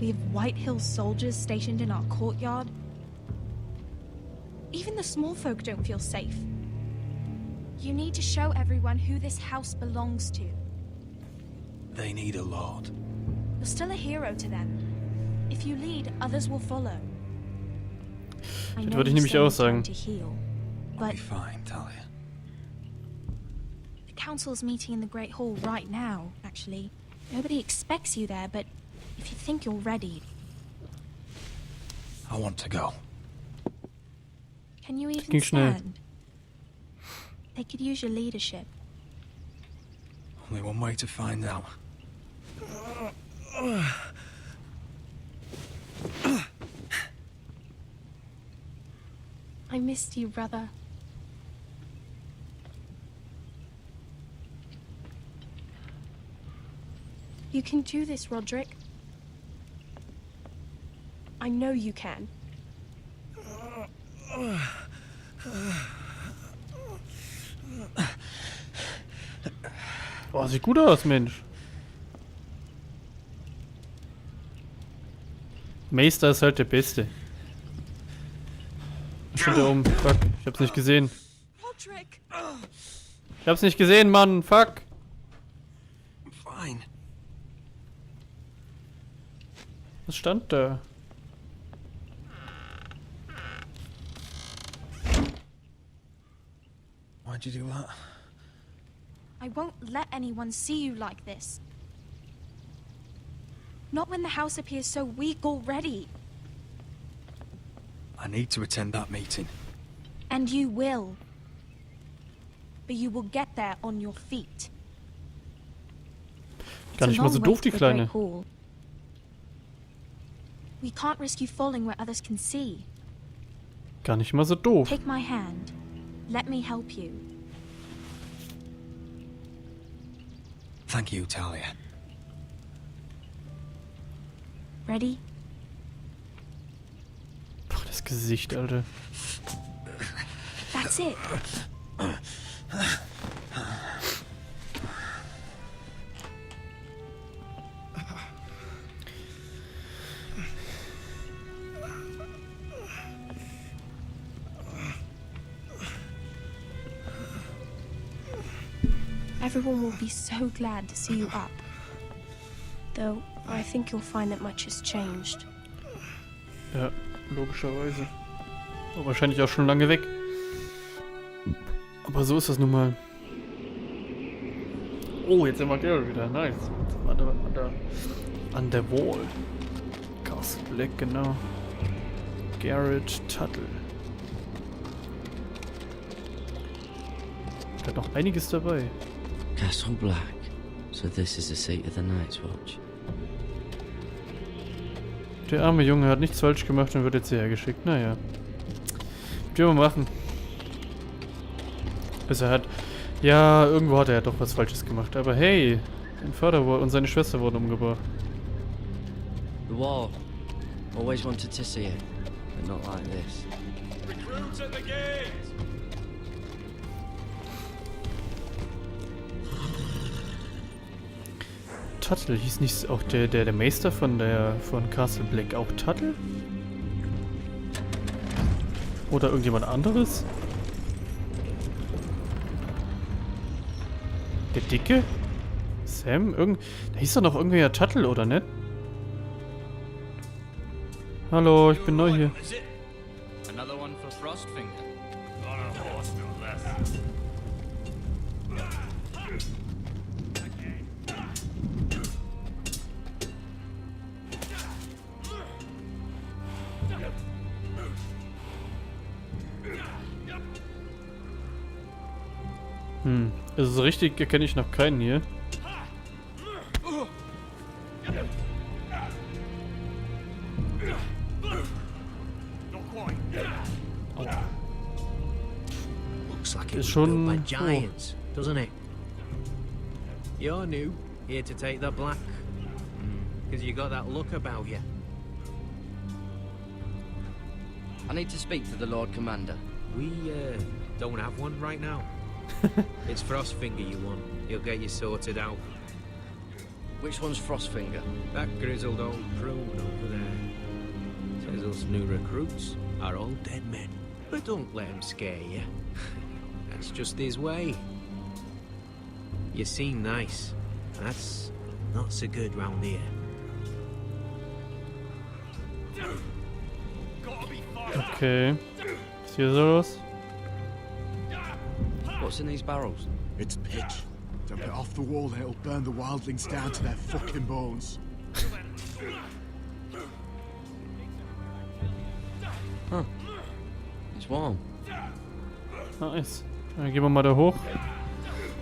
We have White Hill soldiers stationed in our courtyard. Even the small folk don't feel safe. You need to show everyone who this house belongs to. They need a lord. You're still a hero to them. If you lead, others will follow. Das würde ich nämlich auch sagen. I'll be fine, Talia. The council's meeting in the Great Hall right now, actually. Nobody expects you there, but if you think you're ready... I want to go. Can you even stand? They could use your leadership. Only one way to find out. I missed you, brother. You can do this, Roderick. I know you can. Boah, sieht gut aus, Mensch. Meister ist halt der Beste. Steht da oben. Fuck, ich hab's nicht gesehen. Ich hab's nicht gesehen, Mann. Fuck. Fine. Was stand da? Why'd you do that? I won't let anyone see you like this. Not when the house appears so weak already. I need to attend that meeting. And you will. But you will get there on your feet. Gar nicht mal so doof, die Kleine. We can't risk you falling where others can see. Gar nicht mal so doof. Take my hand. Let me help you. Thank you, Talia. Ready? Boah, das Gesicht, Alter. That's it. Everyone will be so glad to see you up. Though, I think you'll find that much has changed. Ja, logischerweise. Aber wahrscheinlich auch schon lange weg. Aber so ist das nun mal. Oh, jetzt sind wir Garrett wieder. Nice. An der Wall. Castle Black, genau. Garrett Tuttle. Da hat noch einiges dabei. Castle Black. So this is the seat of the Night's Watch. Der arme Junge hat nichts falsch gemacht und wird jetzt hierher geschickt. Naja. Was wir machen? Also er hat... Ja, irgendwo hat er ja doch was Falsches gemacht. Aber hey, sein Vater und seine Schwester wurden umgebracht. The wall. Always wanted to see it, but not like this. Recruits at the gate! Tuttle, hieß nicht auch der Meister von Castle Black auch Tuttle? Oder irgendjemand anderes? Der Dicke? Sam? Da hieß doch noch irgendwer Tuttle, oder nicht? Hallo, ich bin neu hier. Another one for Frostfinger. Also so richtig erkenne ich noch keinen hier. Looks like it Ist was schon... built by giants, doesn't it? You're new, here to take the black. Because you got that look about you. I need to speak to the Lord Commander. We don't have one right now. It's Frostfinger you want. He'll get you sorted out. Which one's Frostfinger? That grizzled old prune over there. Says us new recruits are all dead men. But don't let him scare you. That's just his way. You seem nice. That's not so good round here. Okay. Was ist hier so los? What's in these barrels? It's pitch. Dump it off the wall, then it'll burn the wildlings down to their fucking bones. Huh. It's warm. Nice. Dann gehen wir mal da hoch.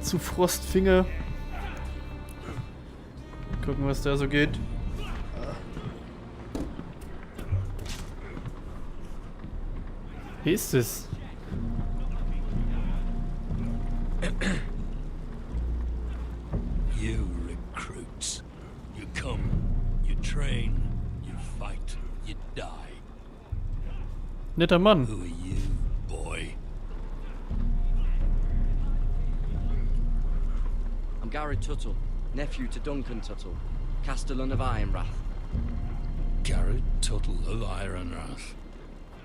Zu Frostfinger. Gucken, was da so geht. Wie ist es? You recruits. You come, you train, you fight, you die. Netter Mann. Who are you, boy? I'm Gary Tuttle, nephew to Duncan Tuttle, Castellan of Ironrath. Garrett Tuttle of Ironrath.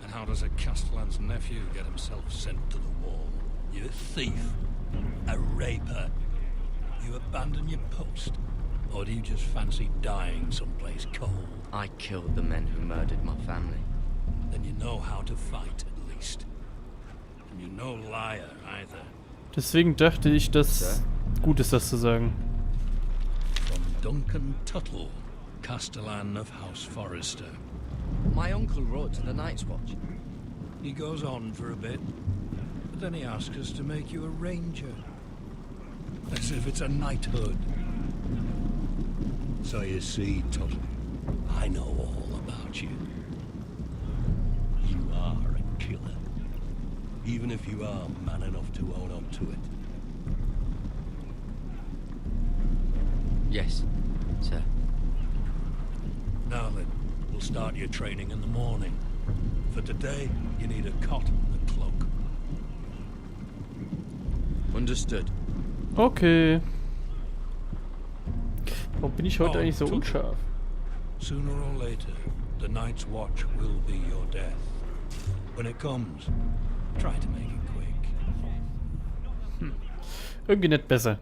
And how does a Castellan's nephew get himself sent to the wall? You a thief? A raper? You abandon your post? Or do you just fancy dying someplace cold? I killed the men who murdered my family. Then you know how to fight, at least. And you're no liar, either. Deswegen dachte ich, dass gut ist, das zu sagen. From Duncan Tuttle, Castellan of House Forrester. My uncle wrote to the Night's Watch. He goes on for a bit, but then he asks us to make you a ranger. As if it's a knighthood. So you see, Tuttle, I know all about you. You are a killer. Even if you are man enough to own up to it. Yes, sir. Now then, we'll start your training in the morning. For today, you need a cot and a cloak. Understood. Okay. Warum bin ich heute eigentlich so Tuttle. unscharf? Sooner or later, the Night's Watch will be your death. When it comes, try to make it quick. Irgendwie nicht besser.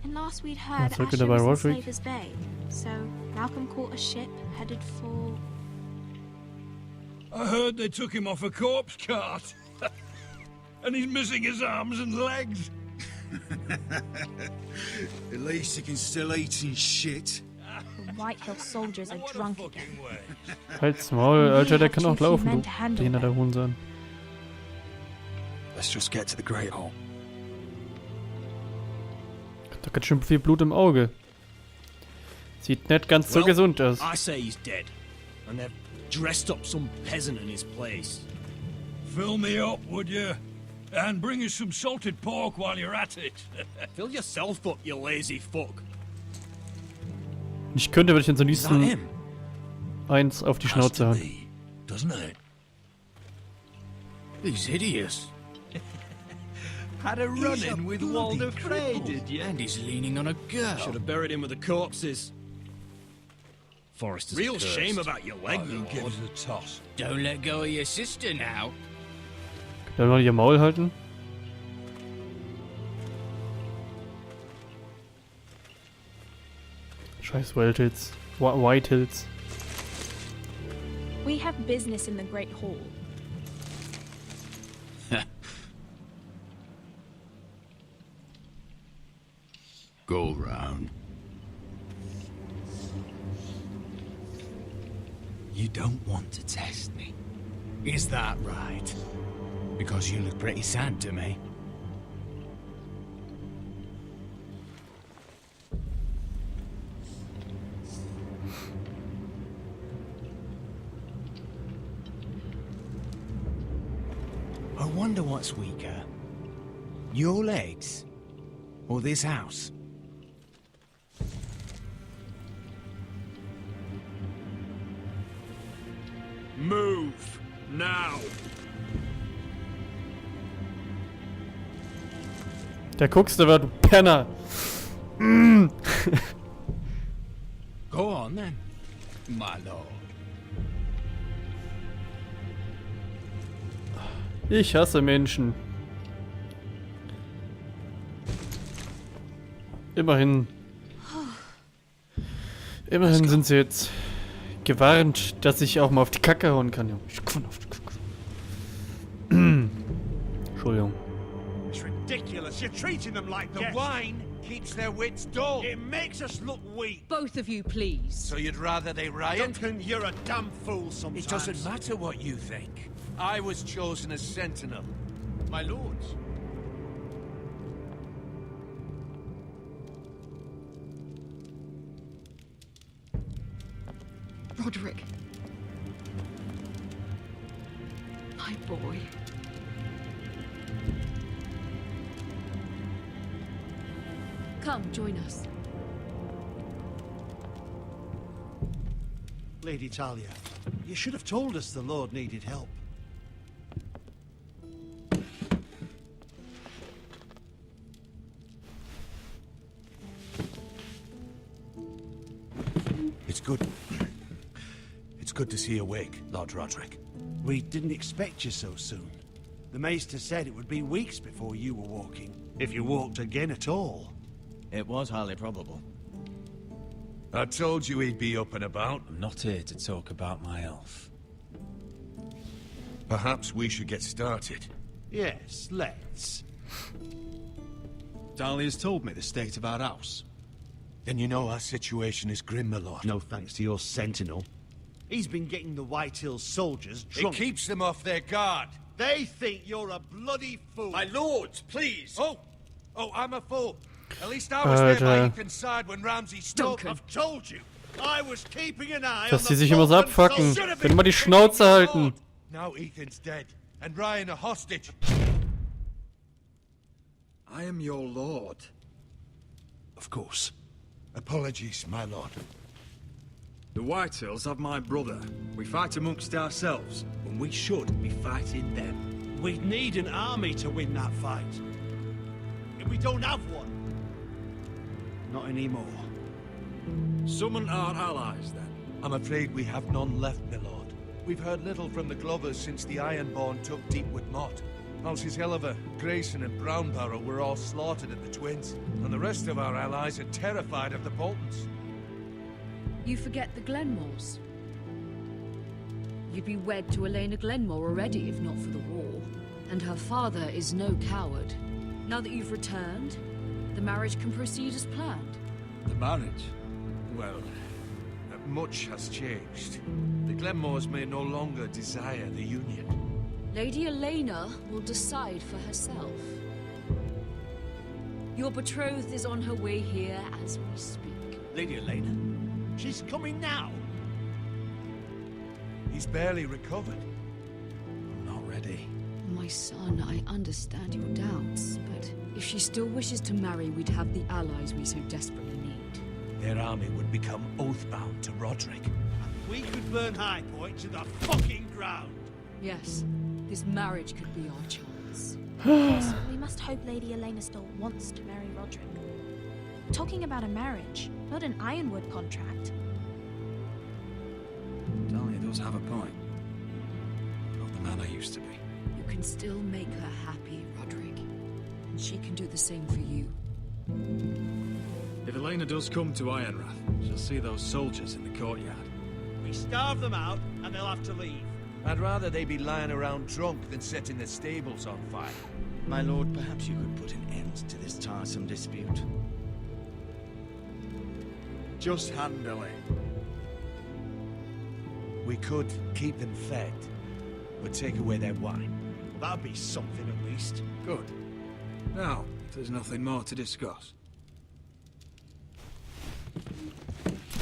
And last we'd heard zurück Asher wieder bei was in Roderick. Slavers Bay. So Malcolm caught a ship headed for... I heard they took him off a corpse cart. And he's missing his arms and legs. At least he can still eat and shit. The White Hill soldiers are What a drunk again. fucking way. Halt's Maul, Alter, der kann auch Too few laufen, men du to handle Dehner der them. Hunsahn. Let's just get to the Great Hall. Da ganz schön viel Blut im Auge. Sieht nicht ganz so Well, gesund aus. I say he's dead. And they've dressed up some peasant in his place. Fill me up, would you? And bring us some salted pork while you're at it. Fill yourself up, you lazy fuck. Ich könnte, wenn ich den so Is that liebsten him? eins auf die Has Schnauze to hauen. be, doesn't it? He's hideous. Had a run-in with Walder Frey, did you? And he's leaning on a girl. Should have buried him with the corpses. Forrester's Real cursed. shame about your leg, Who Lord. gives a toss? Don't let go of your sister now. Dann mal ihr Maul halten. Scheiß Whitehills. Whitehills. We have business in the Great Hall. Go round. You don't want to test me. Is that right? Because you look pretty sad to me. I wonder what's weaker. Your legs? Or this house? Move now. Der guckste war, du Penner. Go on then, my lord. Ich hasse Menschen. Immerhin sind sie jetzt gewarnt, dass ich auch mal auf die Kacke hauen kann. Ich kann auf die Kacke. Entschuldigung. It's ridiculous. You're treating them like The guests. wine keeps their wits dull. It makes us look weak. Both of you, please. So you'd rather they riot? Duncan, you're a damn fool sometimes. It doesn't matter what you think. I was chosen as sentinel. My lords. Roderick. My boy. Come, join us. Lady Talia, you should have told us the Lord needed help. It's good. It's good to see you awake, Lord Roderick. We didn't expect you so soon. The Maester said it would be weeks before you were walking, if you walked again at all. It was highly probable. I told you he'd be up and about. I'm not here to talk about my elf. Perhaps we should get started. Yes, let's. Dahlia's told me the state of our house. Then you know our situation is grim, my lord. No thanks to your sentinel. He's been getting the White Hills soldiers drunk. It keeps them off their guard. They think you're a bloody fool. My lords, please. Oh, I'm a fool. At least I was there by Ethan's side when Ramsay spoke. I've told you. I was keeping an eye Dass on die the sich immer so abfacken. Können wir die Schnauze halten. Now Ethan's dead, and Ryan a hostage. I am your lord. Of course. Apologies, my lord. The Whitehills have my brother. We fight amongst ourselves, when we should be fighting them. We'd need an army to win that fight. And we don't have one. Not anymore. Summon our allies, then. I'm afraid we have none left, my lord. We've heard little from the Glovers since the Ironborn took Deepwood Motte. Houses Helliver, Grayson and Brownbarrow were all slaughtered at the Twins, and the rest of our allies are terrified of the Boltons. You forget the Glenmores. You'd be wed to Elena Glenmore already if not for the war. And her father is no coward. Now that you've returned, the marriage can proceed as planned. The marriage? Well, much has changed. The Glenmores may no longer desire the union. Lady Elena will decide for herself. Your betrothed is on her way here as we speak. Lady Elena? She's coming now. He's barely recovered. I'm not ready. My son, I understand your doubts, but if she still wishes to marry, we'd have the allies we so desperately need. Their army would become oathbound to Roderick. And we could burn High Point to the fucking ground. Yes, this marriage could be our chance. Yes, we must hope Lady Elena still wants to marry Roderick. Talking about a marriage, not an Ironwood contract. Dahlia does have a point. Not the man I used to be. You can still make her happy, Roderick. And she can do the same for you. If Elena does come to Ironrath, she'll see those soldiers in the courtyard. We starve them out, and they'll have to leave. I'd rather they be lying around drunk than setting the stables on fire. My lord, perhaps you could put an end to this tiresome dispute. Just handle it. We could keep them fed, but take away their wine. That'd be something at least. Good. Now, if there's nothing more to discuss.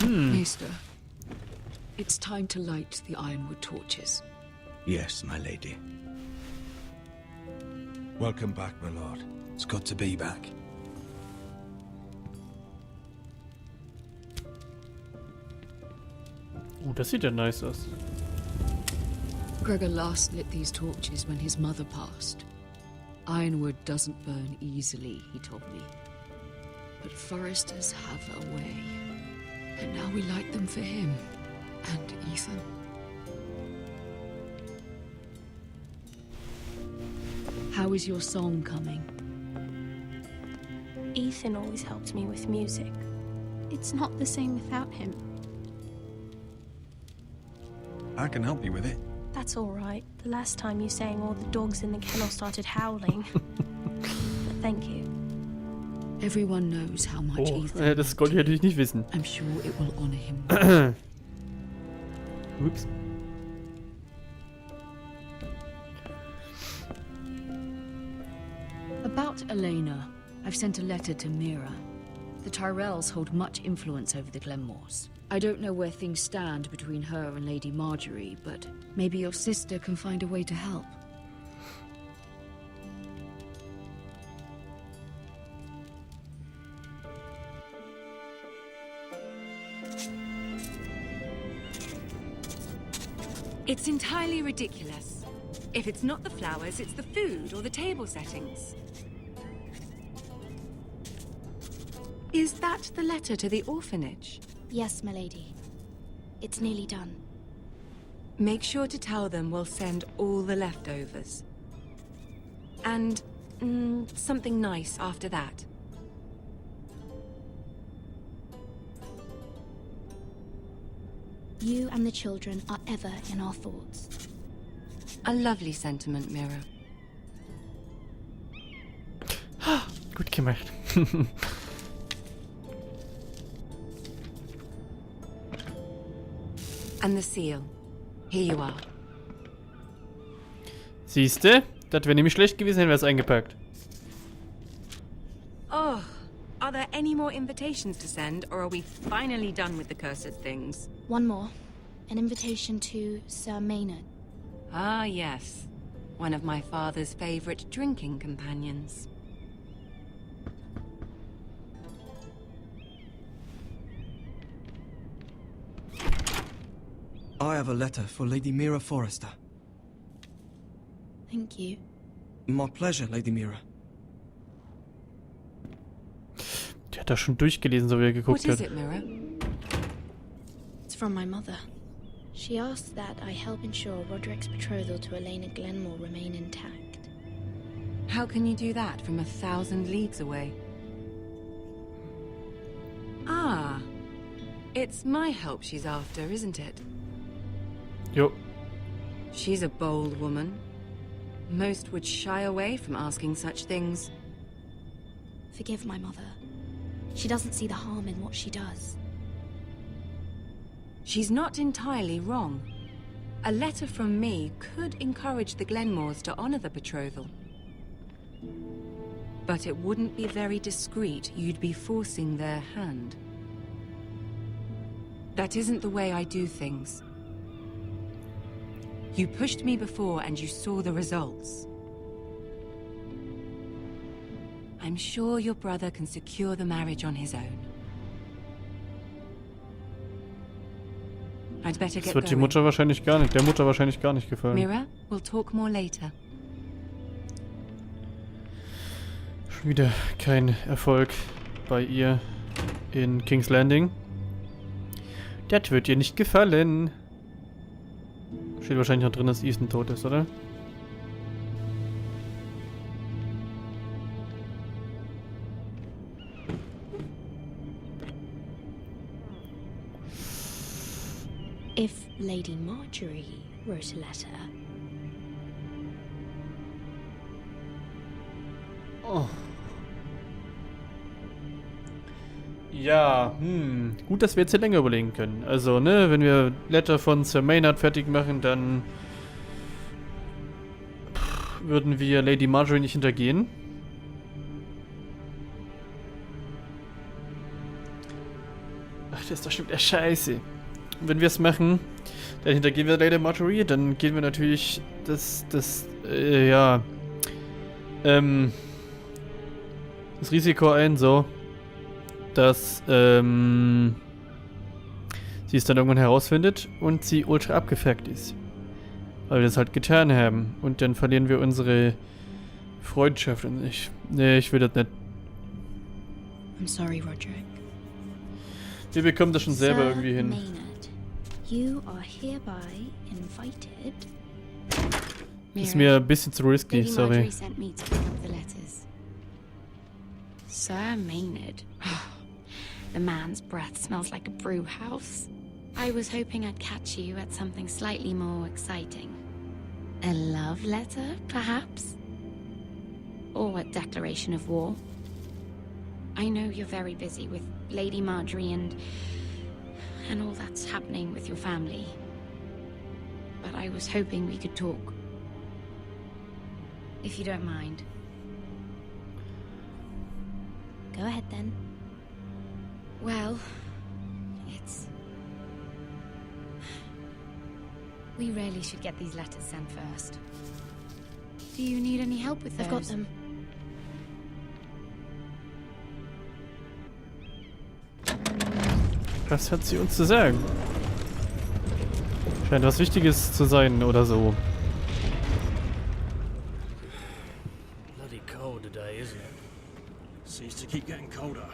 Maester, it's time to light the Ironwood torches. Yes, my lady. Welcome back, my lord. It's good to be back. Das sieht ja nice aus. Gregor last lit these torches when his mother passed. Ironwood doesn't burn easily, he told me. But foresters have a way. And now we light them for him. And Ethan. How is your song coming? Ethan always helped me with music. It's not the same without him. I can help you with it. That's all right. The last time you sang, all the dogs in the kennel started howling. But thank you. Everyone knows how much Ethan. Das konnte ich natürlich nicht wissen. I'm sure it will honor him. Ups. About Elena, I've sent a letter to Mira. The Tyrells hold much influence over the Glenmores. I don't know where things stand between her and Lady Marjorie, but maybe your sister can find a way to help. It's entirely ridiculous. If it's not the flowers, it's the food or the table settings. Is that the letter to the orphanage? Yes, my lady. It's nearly done. Make sure to tell them we'll send all the leftovers. And something nice after that. You and the children are ever in our thoughts. A lovely sentiment, Mira. Gut gemacht. And the seal. Here you are. Siehste? Das wäre nämlich schlecht gewesen, hätten wir es eingepackt. Oh, are there any more invitations to send, or are we finally done with the cursed things? One more. An invitation to Sir Maynard. Ah, yes. One of my father's favorite drinking companions. I have a letter for Lady Mira Forrester. Thank you. My pleasure, Lady Mira. Die hat das schon durchgelesen, so wie er geguckt What is hat. it, Mira? It's from my mother. She asks that I help ensure Roderick's betrothal to Elena Glenmore remain intact. How can you do that from 1,000 leagues away? Ah, it's my help she's after, isn't it? Jo. She's a bold woman. Most would shy away from asking such things. Forgive my mother. She doesn't see the harm in what she does. She's not entirely wrong. A letter from me could encourage the Glenmores to honor the betrothal. But it wouldn't be very discreet. You'd be forcing their hand. That isn't the way I do things. You pushed me before and you saw the results. I'm sure your brother can secure the marriage on his own. I'd better Das get wird die going. Mutter wahrscheinlich gar nicht, der Mutter wahrscheinlich gar nicht gefallen. Mira, we'll talk more later. Schon wieder kein Erfolg bei ihr in King's Landing. Das wird ihr nicht gefallen. Steht wahrscheinlich noch drin, dass Ethan tot ist, oder? If Lady Marjorie wrote a letter... Oh. Ja, gut, dass wir jetzt hier länger überlegen können. Also, ne, wenn wir Letter von Sir Maynard fertig machen, dann würden wir Lady Marjorie nicht hintergehen. Ach, das ist doch schon wieder scheiße. Und wenn wir es machen, dann hintergehen wir Lady Marjorie, dann gehen wir natürlich das Risiko ein, so, dass sie es dann irgendwann herausfindet und sie ultra abgefuckt ist. Weil wir das halt getan haben. Und dann verlieren wir unsere Freundschaft und ich... Nee, ich will das nicht. I'm sorry, Roderick. Wir bekommen das schon selber Sir irgendwie hin. Maynard, you are hereby invited. Ist mir ein bisschen zu risky, Lady sorry. Marjorie sent me to pick up the letters. Sir Maynard. The man's breath smells like a brew house. I was hoping I'd catch you at something slightly more exciting. A love letter, perhaps? Or a declaration of war? I know you're very busy with Lady Marjorie and all that's happening with your family. But I was hoping we could talk. If you don't mind. Go ahead then. Well, we really should get these letters sent first. Do you need any help with those? I've got them. Was hat sie uns zu sagen? Scheint was Wichtiges zu sein oder so. Bloody cold today, isn't it? Seems to keep getting colder.